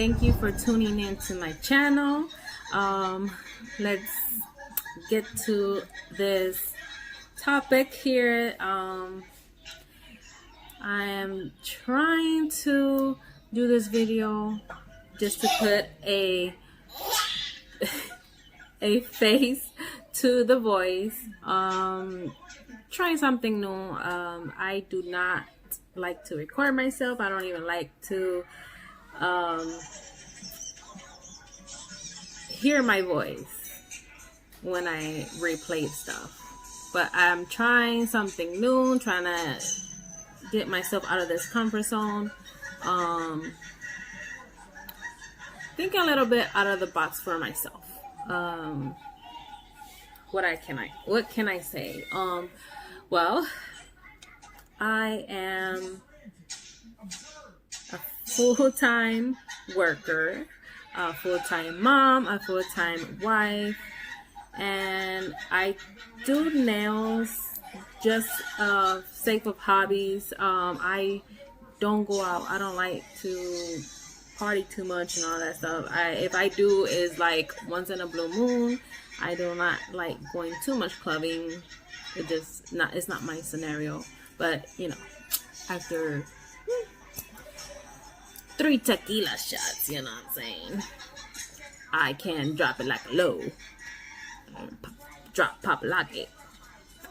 Thank you for tuning in to my channel. Let's get to this topic here. I am trying to do this video just to put a face to the voice. Trying something new. I do not like to record myself. I don't even like to hear my voice when I replay stuff. But I'm trying something new, trying to get myself out of this comfort zone. Thinking a little bit out of the box for myself. What can I say? Well, I am a full-time worker, a full-time mom, a full-time wife, and I do nails just sake of hobbies. I don't go out. I don't like to party too much and all that stuff. If I do, is like once in a blue moon. I do not like going too much clubbing. It's not my scenario. But you know, after 3 tequila shots, you know what I'm saying, I can drop it like a low, pop lock it,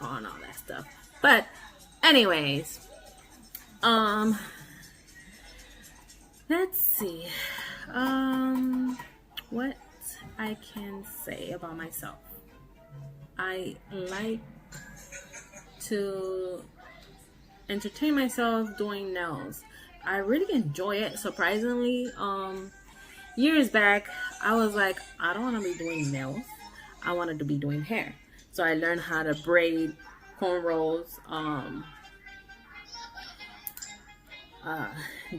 and all that stuff. But anyways, let's see, what I can say about myself. I like to entertain myself doing nails. I really enjoy it, surprisingly. Years back, I was like, I don't want to be doing nails. I wanted to be doing hair. So I learned how to braid, cornrows,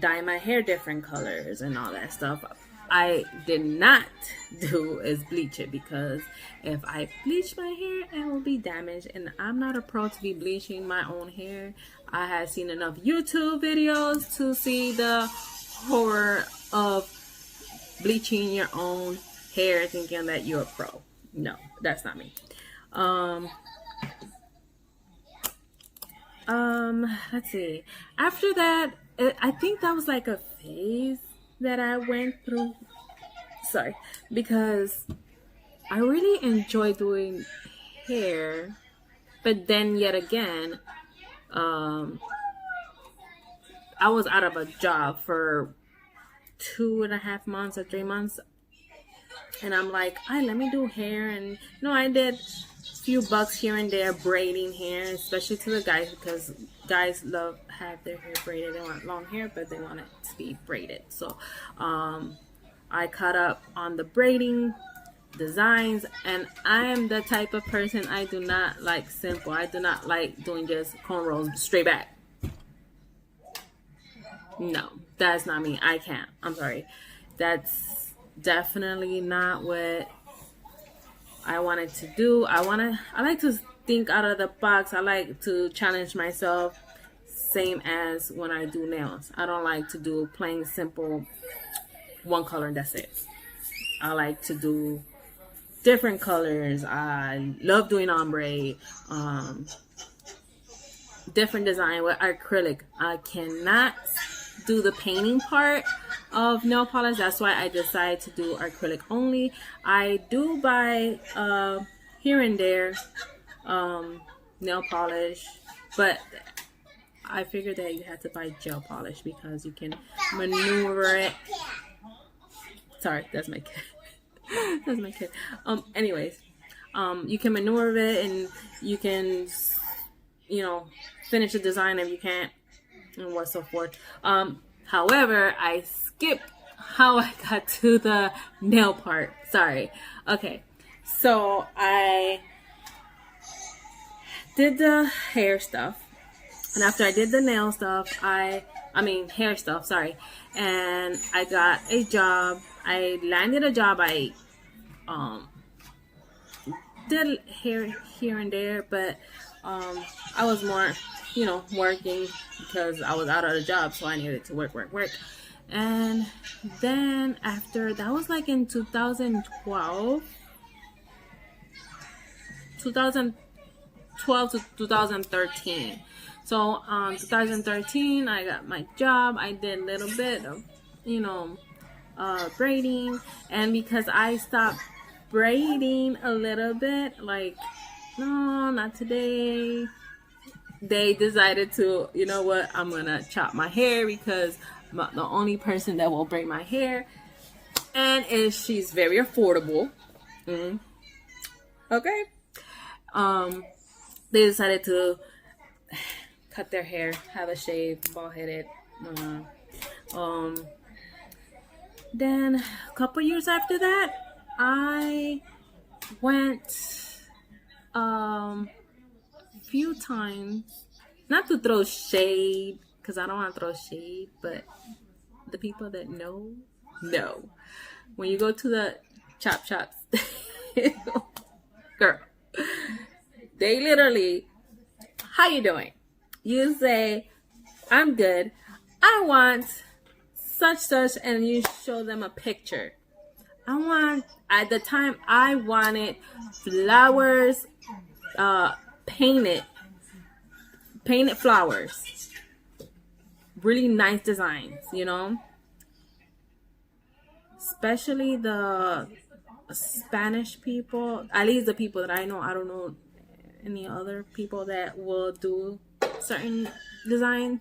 dye my hair different colors and all that stuff. I did not do is bleach it, because if I bleach my hair, it will be damaged, and I'm not a pro to be bleaching my own hair. I have seen enough YouTube videos to see the horror of bleaching your own hair thinking that you're a pro. No, that's not me. Let's see. After that, I think that was like a phase that I went through. Sorry, because I really enjoy doing hair, but then yet again, I was out of a job for 2.5 months or 3 months, and I'm like, let me do hair. And I did a few bucks here and there braiding hair, especially to the guys, because guys have their hair braided. They want long hair, but they want it to be braided. So I caught up on the braiding designs, and I am the type of person, I do not like simple. I do not like doing just cornrows straight back. No, that's not me. I can't. I'm sorry. That's definitely not what I wanted to do. I like to think out of the box. I like to challenge myself, same as when I do nails. I don't like to do plain simple one color and that's it. I like to do different colors. I love doing ombre, different design with acrylic. I cannot do the painting part of nail polish. That's why I decided to do acrylic only. I do buy here and there nail polish, but I figured that you have to buy gel polish because you can maneuver it. Sorry, that's my kid. That's my kid. Anyways, you can maneuver it, and you can, finish the design if you can't, and what so forth. However, I skipped how I got to the nail part. Sorry. Okay, so I did the hair stuff, and after I did the nail stuff, hair stuff, sorry, and I got a job. I landed a job. I did hair here and there, but I was more, working because I was out of the job, so I needed to work. And then after that was like in 2012 to 2013. So 2013 I got my job. I did a little bit of, braiding, and because I stopped braiding a little bit, like, no, not today, they decided to, you know what, I'm gonna chop my hair, because the only person that will braid my hair, and she's very affordable. Okay. They decided to cut their hair, have a shave, bald headed. Then a couple years after that, I went a few times, not to throw shade, because I don't want to throw shade, but the people that know. When you go to the chop shops, girl, they literally, how you doing? You say, I'm good, I want such, and you show them a picture. At the time, I wanted flowers, painted flowers, really nice designs, especially the Spanish people, at least the people that I know. I don't know any other people that will do certain designs.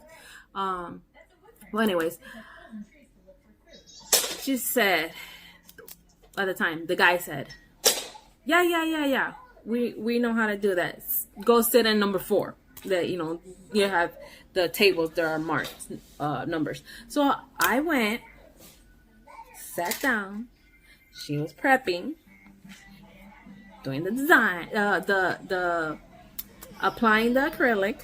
Well, anyways, she said, at the time, the guy said, yeah, we know how to do that. Go sit in number 4. That, you have the tables that are marked numbers. So I went, sat down. She was prepping, doing the design, the applying the acrylic.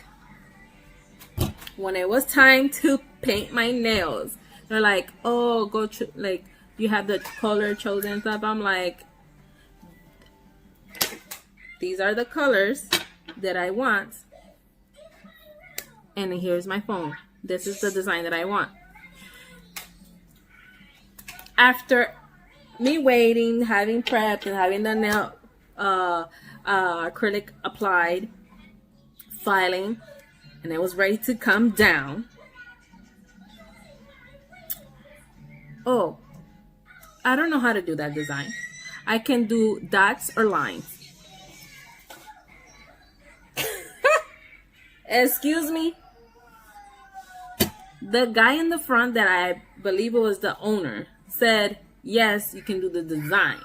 When it was time to paint my nails, they're like, "Oh, like, you have the color chosen and stuff." I'm like, these are the colors that I want, and here's my phone. This is the design that I want. After me waiting, having prepped, and having the nail acrylic applied, filing, and it was ready to come down. Oh, I don't know how to do that design. I can do dots or lines. Excuse me? The guy in the front, that I believe it was the owner, said, yes, you can do the design,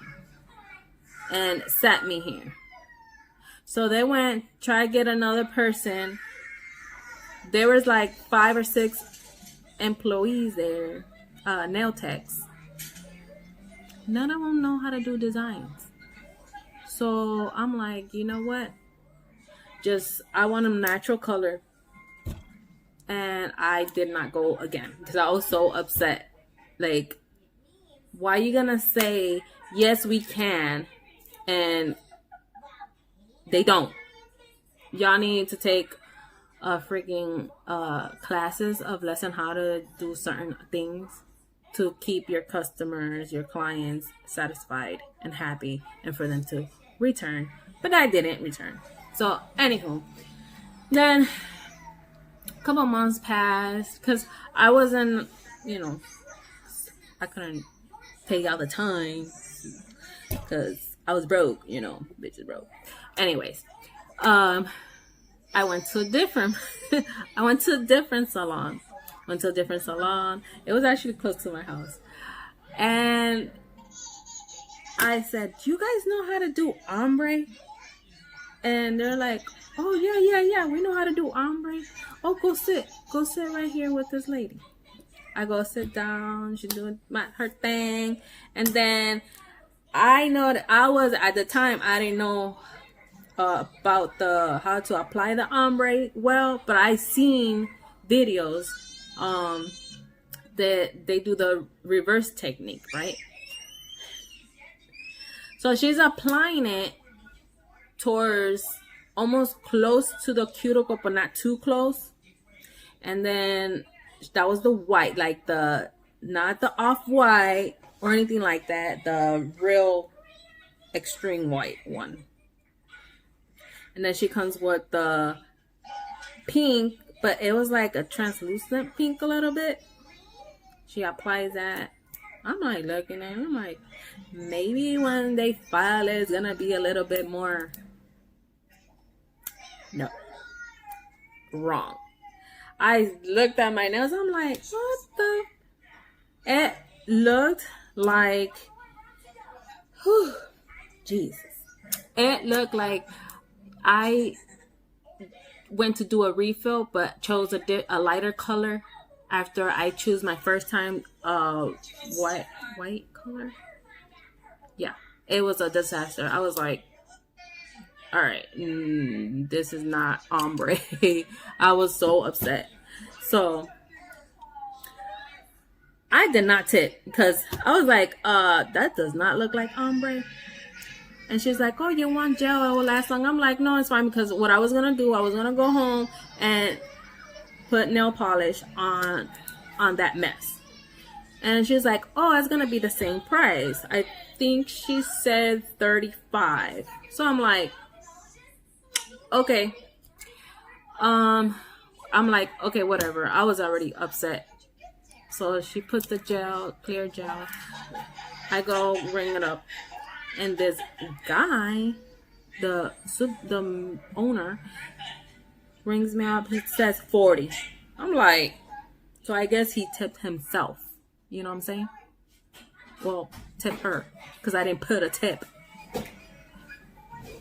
and sat me here. So they went, try to get another person. There was like 5 or 6 employees there, nail techs. None of them know how to do designs. So I'm like, you know what? I want a natural color. And I did not go again, because I was so upset. Like, why are you gonna say, yes, we can, and they don't? Y'all need to take freaking classes of lesson how to do certain things to keep your customers, your clients satisfied and happy, and for them to return. But I didn't return. So anywho, then a couple months passed, because I wasn't, I couldn't pay all the time, because I was broke, bitches broke. Anyways, I went to a different salon. It was actually close to my house. And I said, do you guys know how to do ombre? And they're like, oh, yeah, we know how to do ombre. Oh, go sit right here with this lady. I go sit down, she's doing her thing. And then I know that at the time, I didn't know about how to apply the ombre well, but I seen videos that they do the reverse technique, right? So she's applying it towards almost close to the cuticle, but not too close. And then that was the white, like the not the off-white or anything like that. The real extreme white one. And then she comes with the pink, but it was like a translucent pink a little bit. She applies that. I'm like looking at it. I'm like, maybe when they file it's gonna be a little bit more. No. Wrong. I looked at my nails. I'm like, what the? It looked like, whew, Jesus. It looked like I went to do a refill, but chose a lighter color after I choose my first time white color. Yeah, it was a disaster. I was like, all right, this is not ombre. I was so upset. So I did not tip because I was like, that does not look like ombre. And she's like, oh, you want gel? It will last long. I'm like, no, it's fine, because what I was going to do, I was going to go home and put nail polish on that mess. And she's like, oh, it's going to be the same price. I think she said $35. So I'm like, okay. I'm like, okay, whatever. I was already upset. So she puts the gel, clear gel. I go ring it up. And this guy, the owner, rings me up. He says 40. I'm like, so I guess he tipped himself. You know what I'm saying? Well, tip her, because I didn't put a tip.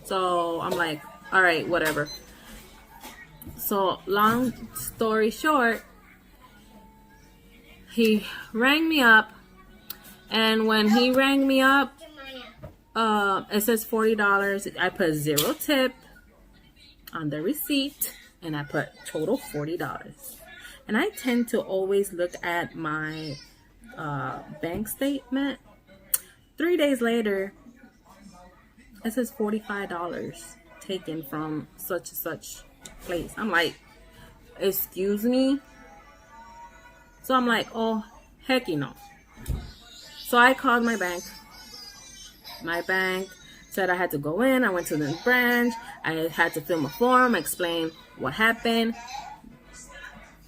So I'm like, all right, whatever. So long story short, he rang me up, and when he rang me up, it says $40. I put 0 tip on the receipt, and I put total $40. And I tend to always look at my bank statement. 3 days later, it says $45 taken from such and such place. I'm like, excuse me? So I'm like, oh, heck you no. So I called my bank. My bank said I had to go in. I went to the branch. I had to fill a form, explain what happened.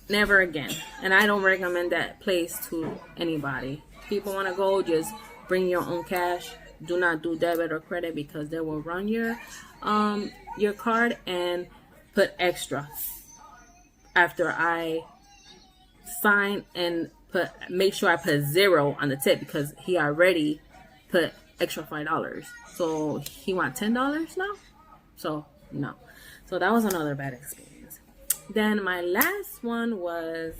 Never again. And I don't recommend that place to anybody. People want to go, just bring your own cash. Do not do debit or credit, because they will run your card and put extra after I sign and make sure I put 0 on the tip, because he already put extra $5. So he want $10 now? So no. So that was another bad experience. Then my last one was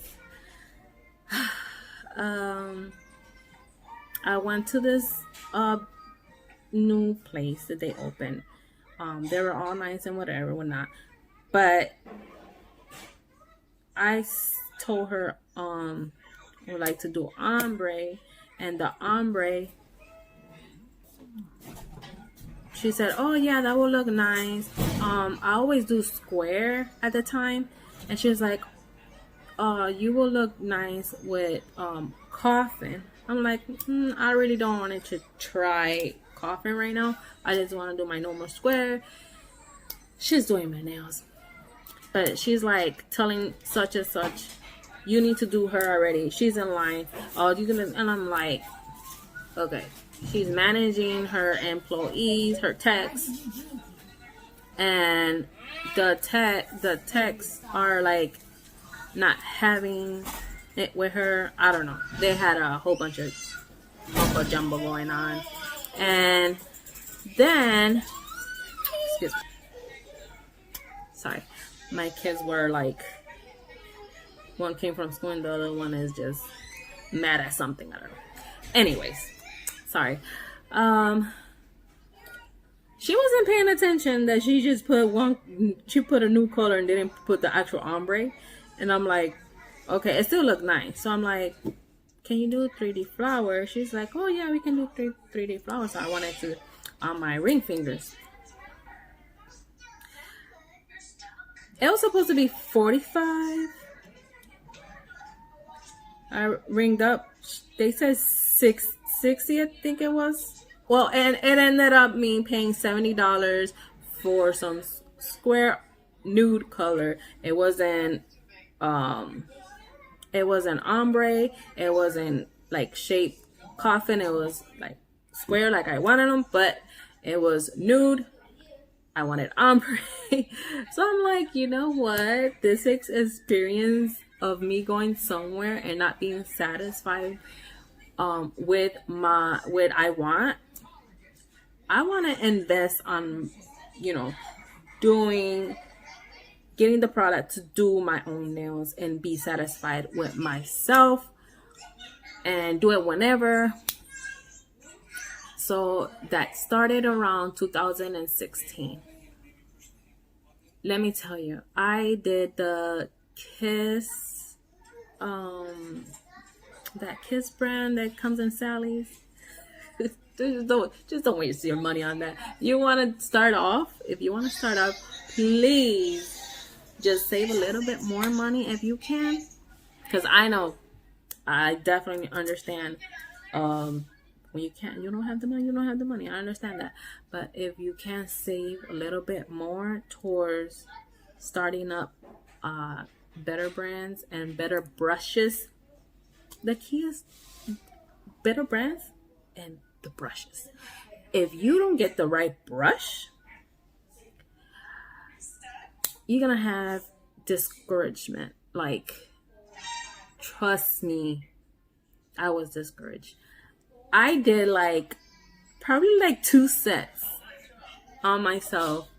I went to this new place that they opened. They were all nice and whatever, whatnot. But I told her I would like to do ombre, and the ombre, she said, oh yeah, that will look nice. I always do square at the time, and she was like, you will look nice with coffin. I'm like, I really don't want to try coffin right now. I just want to do my normal square. She's doing my nails, but she's like telling such and such, you need to do her already. She's in line. Oh, you gonna? And I'm like, okay. She's managing her employees, her techs, and the techs are like not having it with her. I don't know. They had a whole bunch of jumbo going on, and then, excuse me. Sorry, my kids were like, one came from school and the other one is just mad at something. I don't know. Anyways, sorry. She wasn't paying attention that she just she put a new color and didn't put the actual ombre. And I'm like, okay, it still looked nice. So I'm like, can you do 3D flower? She's like, oh yeah, we can do 3D flowers. So I wanted to on my ring fingers. It was supposed to be $45. I ringed up. they said 660, I think it was. Well, and it ended up me paying $70 for some square nude color. Um it wasn't ombre, it wasn't like shaped coffin, it was like square like I wanted them, but it was nude. I wanted ombre. So I'm like, you know what? This experience of me going somewhere and not being satisfied with what I want to invest on, you know, getting the product to do my own nails and be satisfied with myself and do it whenever. So that started around 2016. Let me tell you, I did the Kiss, that Kiss brand that comes in Sally's. Just don't waste your money on that. You want to start off? If you want to start off, please just save a little bit more money if you can. Because I know, I definitely understand. When you don't have the money, you don't have the money. I understand that. But if you can save a little bit more towards starting up better brands and better brushes, the key is better brands and the brushes. If you don't get the right brush, you're gonna have discouragement. Like, trust me, I was discouraged. I did probably 2 sets on myself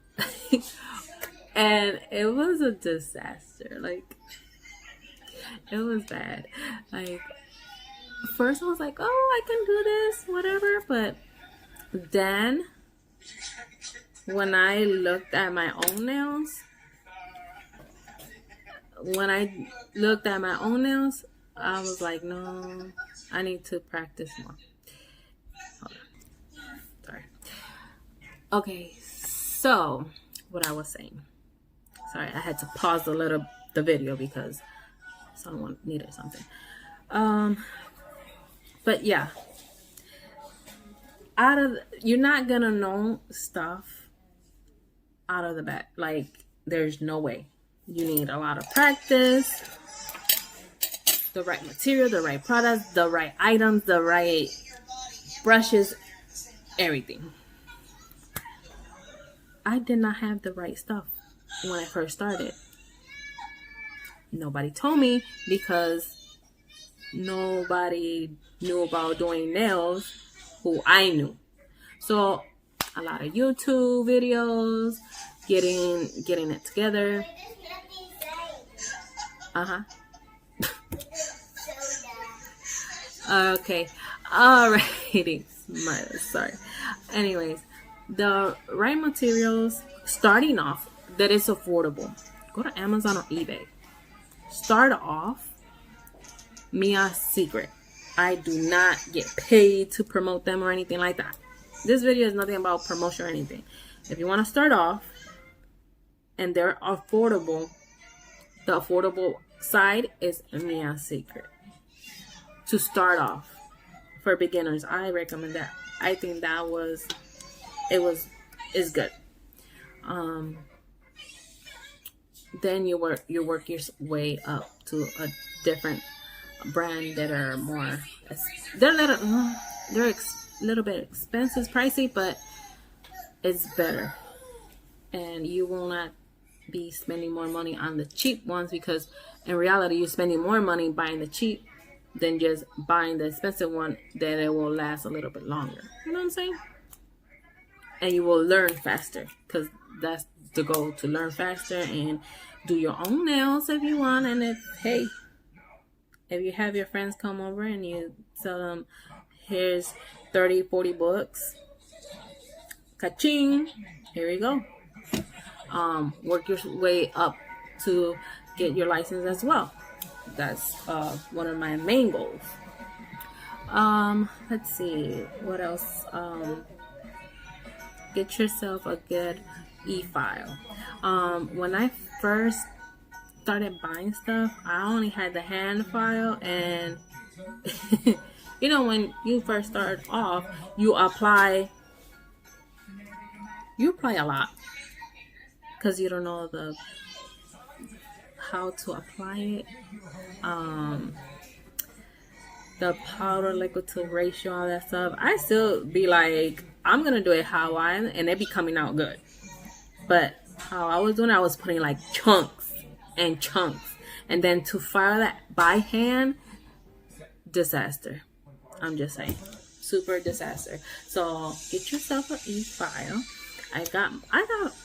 and it was a disaster. It was bad. First I was like, oh, I can do this, whatever. But then when I looked at my own nails, I was like, no, I need to practice more. Hold on. Sorry. Okay, so what I was saying. Sorry, I had to pause the video because someone needed something. But yeah, you're not gonna know stuff out of the bat. There's no way. You need a lot of practice, the right material, the right products, the right items, the right brushes, everything. I did not have the right stuff when I first started. Nobody told me because nobody knew about doing nails who I knew. So a lot of YouTube videos, getting it together. Okay. Alrighty. Sorry. Anyways, the right materials, starting off, that is affordable. Go to Amazon or eBay. Start off Mia Secret. I do not get paid to promote them or anything like that. This video is nothing about promotion or anything. If you want to start off and they're affordable, the affordable side is Mia Secret. To start off for beginners, I recommend that. I think is good. Then you work your way up to a different brand that are more, they're a little bit expensive, pricey, but it's better, and you will not be spending more money on the cheap ones, because in reality you're spending more money buying the cheap than just buying the expensive one that it will last a little bit longer. You know what I'm saying? And you will learn faster, because that's the goal, to learn faster and do your own nails if you want. And if you have your friends come over and you tell them, here's 30-40 bucks, ka-ching, here you go. Work your way up to get your license as well. That's one of my main goals. Let's see what else. Get yourself a good e-file. When I first started buying stuff, I only had the hand file, and you know, when you first start off, you apply a lot because you don't know how to apply it. The powder liquid to ratio, all that stuff. I still be like, I'm gonna do it how I am, and it be coming out good. But how I was doing it, I was putting like chunks and chunks, and then to file that by hand, disaster. I'm just saying, super disaster. So get yourself an e-file. I got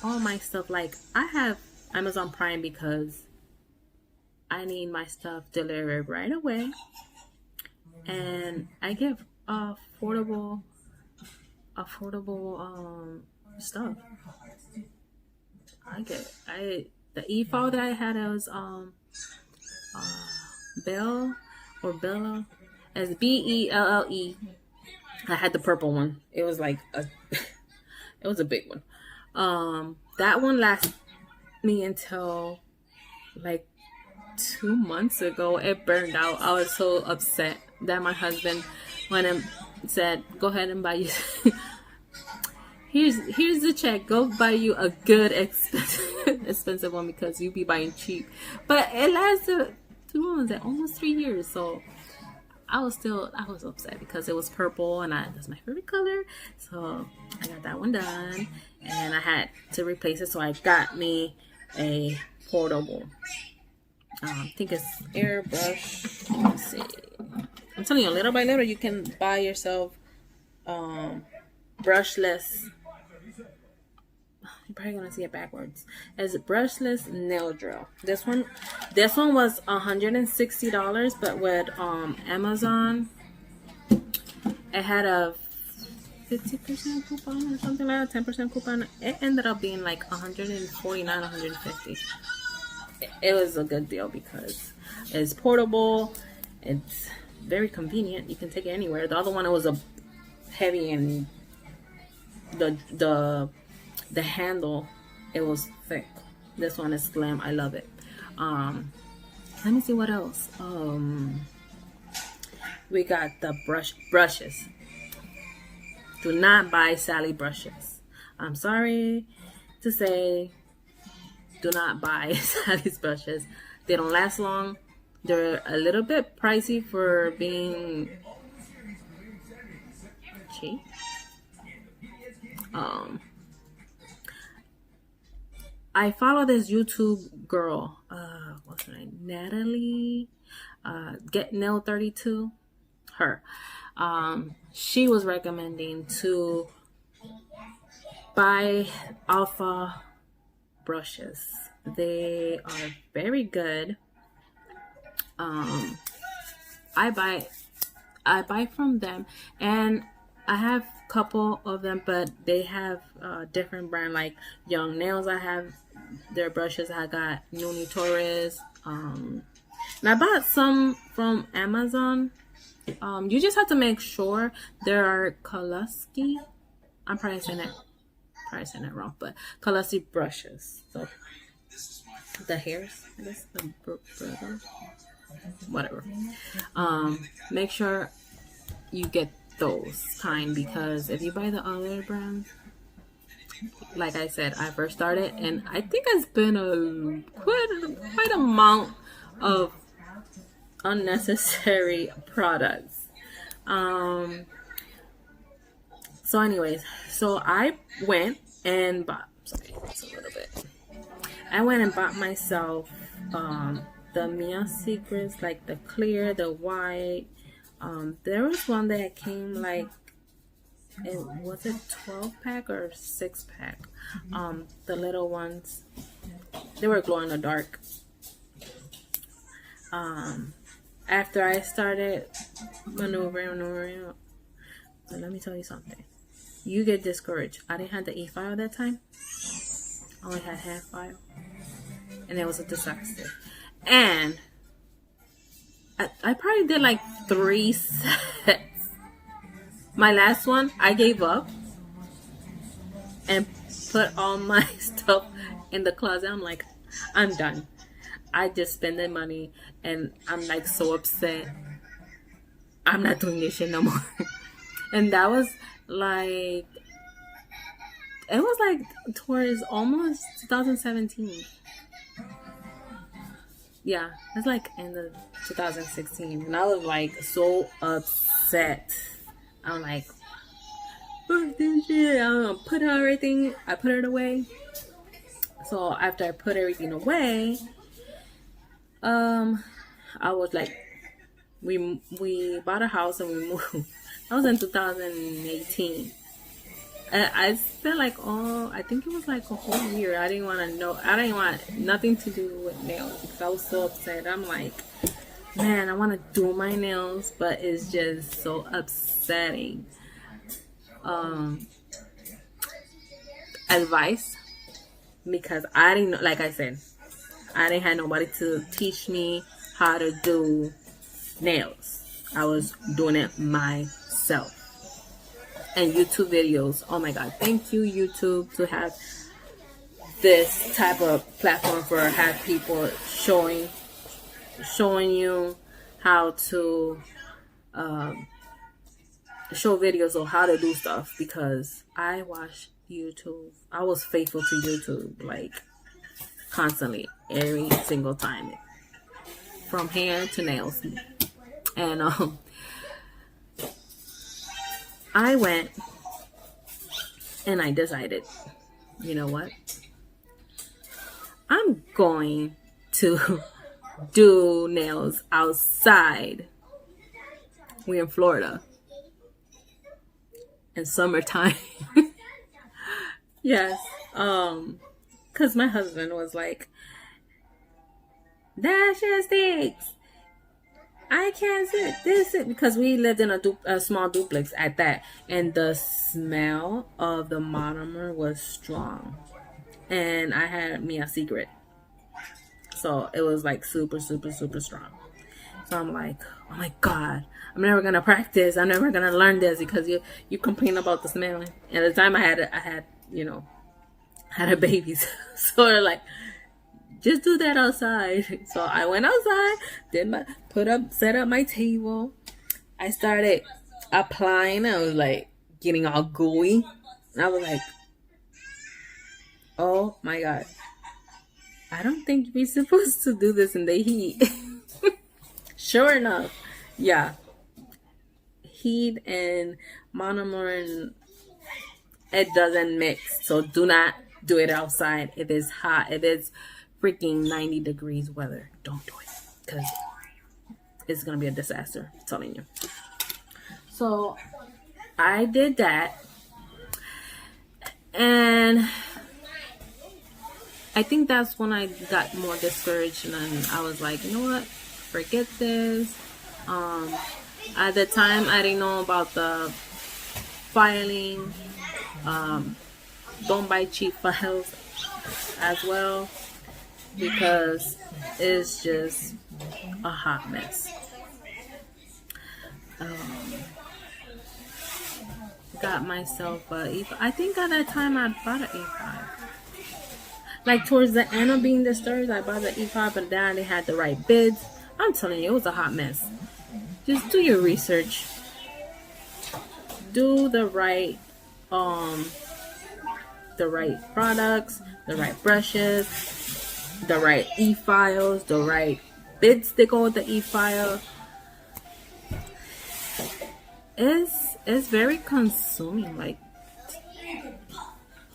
all my stuff. Like, I have Amazon Prime because I need my stuff delivered right away, and I get affordable stuff. The e-file that I had was Bell or Bella, as Belle. I had the purple one. It was like it was a big one. That one lasted me until like 2 months ago. It burned out. I was so upset that my husband went and said, "Go ahead and buy you." Here's the check. Go buy you a good expensive one because you be buying cheap. But it lasted almost 3 years. So I was upset because it was purple and that's my favorite color. So I got that one done and I had to replace it. So I got me a portable. I think it's airbrush. Let's see. I'm telling you, little by little, you can buy yourself brushless. You're probably gonna see it backwards. It's a brushless nail drill. This one was $160, but with Amazon, it had a 50% coupon or something like that, 10% coupon. It ended up being like $149, $150. It was a good deal because it's portable. It's very convenient. You can take it anywhere. The other one, it was a heavy, and the handle, it was thick. This one is slim. I love it. Let me see what else. We got the brushes. Do not buy Sally brushes. I'm sorry to say, do not buy Sally's brushes. They don't last long. They're a little bit pricey for being cheap. I follow this YouTube girl, what's her name? Natalie, Get Nail 32. Her. She was recommending to buy Alpha brushes. They are very good. I buy from them, and I have a couple of them, but they have different brand, like Young Nails. I have their brushes. I got Nuni Torres. And I bought some from Amazon. You just have to make sure there are Kaluski. I'm probably saying it wrong, but Kaluski brushes. So the hairs, I guess, whatever. Make sure you get those kind, because if you buy the other brand, like I said, I first started, and I think it's been quite amount of unnecessary products. So anyways, so I went and bought, sorry, it's a little bit. I went and bought myself the Mia Secrets, like the clear, the white. There was one that came like, was it 12-pack or 6-pack? The little ones, they were glow in the dark. After I started maneuvering, but let me tell you something. You get discouraged. I didn't have the e-file that time. I only had half file, and it was a disaster. And I probably did like 3 sets. My last one, I gave up and put all my stuff in the closet. I'm like, I'm done. I just spent the money, and I'm like so upset I'm not doing this shit no more. And that was like, it was like towards almost 2017. Yeah, it's like in the 2016, and I was like so upset. I'm like, fuck this shit. I'm gonna put everything. I put it away. So after I put everything away, I was like, we bought a house and we moved. That was in 2018. I spent like, I think it was like a whole year. I didn't want nothing to do with nails because I was so upset. I'm like, man, I want to do my nails, but it's just so upsetting. Advice, because I didn't know, like I said, I didn't have nobody to teach me how to do nails. I was doing it myself. And YouTube videos, oh my god, thank you YouTube to have this type of platform for have people showing you how to show videos of how to do stuff, because I watch YouTube. I was faithful to YouTube like constantly, every single time, from hair to nails. And I went and I decided, you know what? I'm going to do nails outside. We're in Florida in summertime. Yes. Cause my husband was like, that shit stinks. I can't sit this, because we lived in a small duplex at that, and the smell of the monomer was strong, and I had me a secret, so it was like super strong. So I'm like, oh my god, I'm never gonna practice. I'm never gonna learn this because you complain about the smell. And at the time I had a baby, so they're like, just do that outside. So I went outside, set up my table. I started applying. I was like getting all gooey. And I was like, oh my god, I don't think we're supposed to do this in the heat. Sure enough, yeah, heat and monomer, and it doesn't mix. So do not do it outside. It is hot. It is freaking 90 degrees weather. Don't do it, because it's gonna be a disaster, I'm telling you. So I did that, and I think that's when I got more discouraged, and then I was like, you know what, forget this. At the time I didn't know about the filing. Don't buy cheap files as well, because it's just a hot mess. Got myself I think at that time I bought an E5. Like towards the end of being discouraged, I bought the E5, and then they had the right bids. I'm telling you, it was a hot mess. Just do your research. Do the right products, the right brushes, the right e-files, the right bits that go with the e-file. It's very consuming, like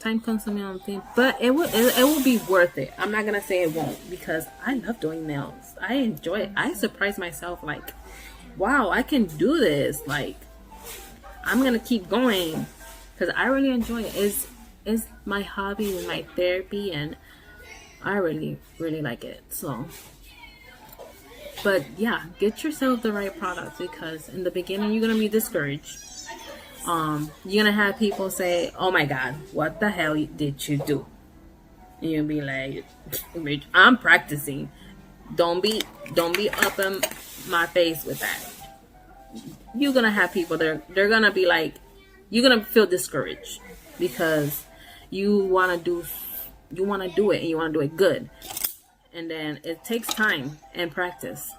time consuming on things, but it will be worth it. I'm not gonna say it won't, because I love doing nails. I enjoy it. I surprise myself, like, wow, I can do this. Like, I'm gonna keep going because I really enjoy it. It's my hobby and my therapy, and I really like it. So, but yeah, get yourself the right products, because in the beginning you're gonna be discouraged. You're gonna have people say, oh my god, what the hell did you do? And you'll be like, I'm practicing. Don't be up in my face with that. You're gonna have people, they're gonna be like, you're gonna feel discouraged because you wanna do it, and you wanna do it good. And then it takes time and practice.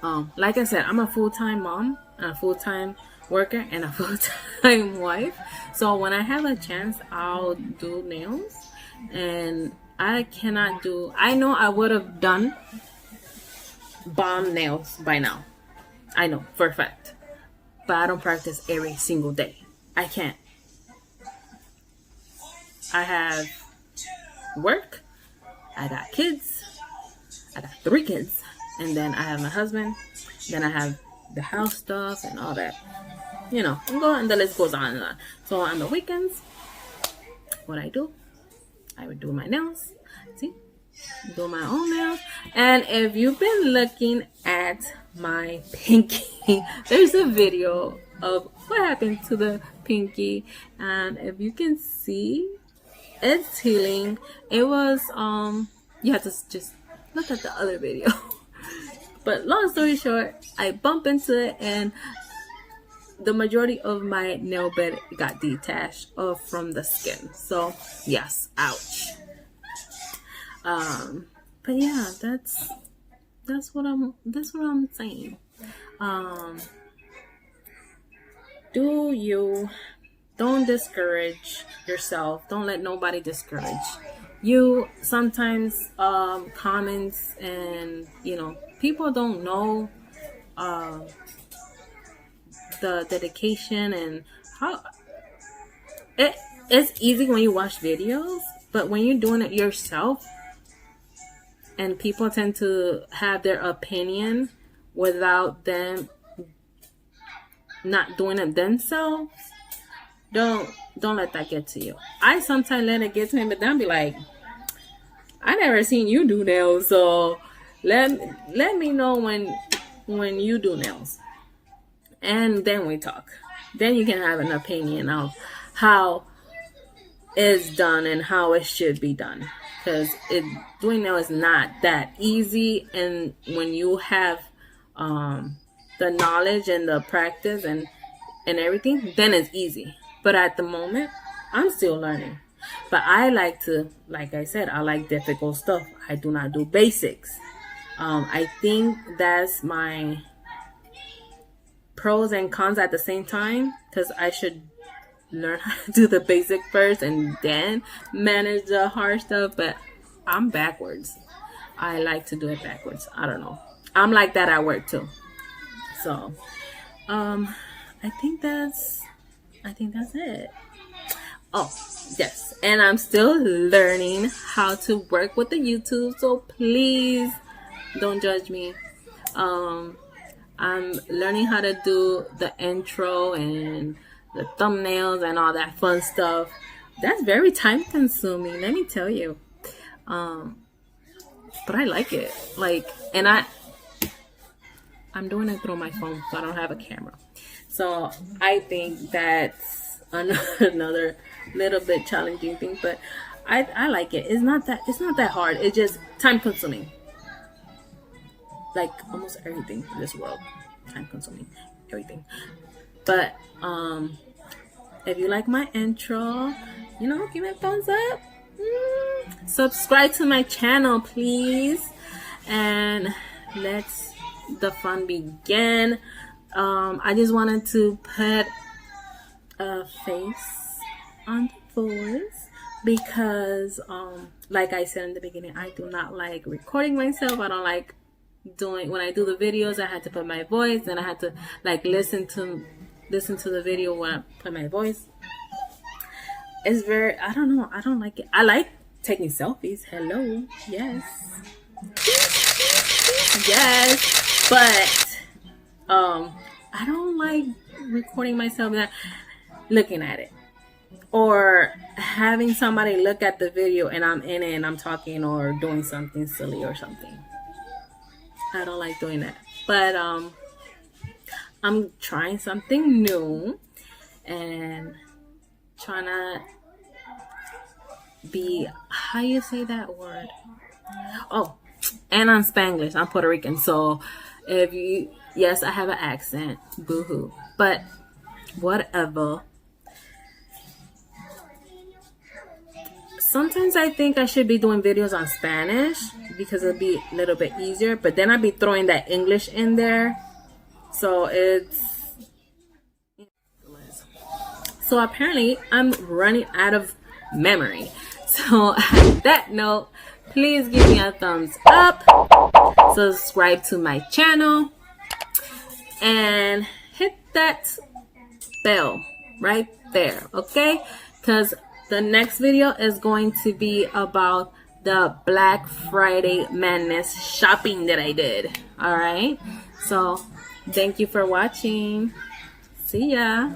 Like I said, I'm a full-time mom, a full-time worker, and a full-time wife. So when I have a chance, I'll do nails. And I cannot do, I know I would have done bomb nails by now. I know for a fact. But I don't practice every single day. I can't. I have work. I got kids. I got 3 kids. And then I have my husband. Then I have the house stuff and all that. You know, and the list goes on and on. So on the weekends, what I do, I would do my nails. See? Do my own nails. And if you've been looking at my pinky, there's a video of what happened to the pinky. And if you can see, it's healing. It was, you have to just look at the other video. But long story short, I bumped into it and the majority of my nail bed got detached from the skin. So yes, ouch. But yeah, that's what I'm saying. Don't discourage yourself. Don't let nobody discourage you. Sometimes comments and people don't know the dedication and how it's easy when you watch videos, but when you're doing it yourself and people tend to have their opinion without them not doing it themselves, don't let that get to you. I sometimes let it get to me, but then I'll be like, I never seen you do nails, so let me know when you do nails, and then we talk. Then you can have an opinion of how it's done and how it should be done, because doing nails is not that easy. And when you have the knowledge and the practice and everything, then it's easy. But at the moment, I'm still learning. But I like to, like I said, I like difficult stuff. I do not do basics. I think that's my pros and cons at the same time, because I should learn how to do the basic first and then manage the hard stuff. But I'm backwards. I like to do it backwards. I don't know. I'm like that at work too. So, I think that's it. Oh, yes. And I'm still learning how to work with the YouTube. So please don't judge me. I'm learning how to do the intro and the thumbnails and all that fun stuff. That's very time consuming, let me tell you. But I like it. And I'm doing it through my phone, so I don't have a camera. So I think that's another little bit challenging thing, but I like it. It's not that hard. It's just time consuming. Like almost everything in this world, time consuming, everything. But if you like my intro, give me a thumbs up. Subscribe to my channel, please, and let's the fun begin. I just wanted to put a face on the voice because like I said in the beginning, I do not like recording myself. I don't like when I do the videos, I had to put my voice, and I had to listen to the video when I put my voice. It's very, I don't know, I don't like it. I like taking selfies. Hello, yes, but I don't like recording myself and looking at it, or having somebody look at the video and I'm in it and I'm talking or doing something silly or something. I don't like doing that. But I'm trying something new and trying to be, how you say that word? Oh, and I'm Spanglish. I'm Puerto Rican. So yes, I have an accent. Boo-hoo. But whatever. Sometimes I think I should be doing videos on Spanish, because it'll be a little bit easier. But then I'll be throwing that English in there. So so apparently I'm running out of memory. So on that note, please give me a thumbs up, subscribe to my channel, and hit that bell right there, okay? Because the next video is going to be about the Black Friday madness shopping that I did. All right, so thank you for watching. See ya.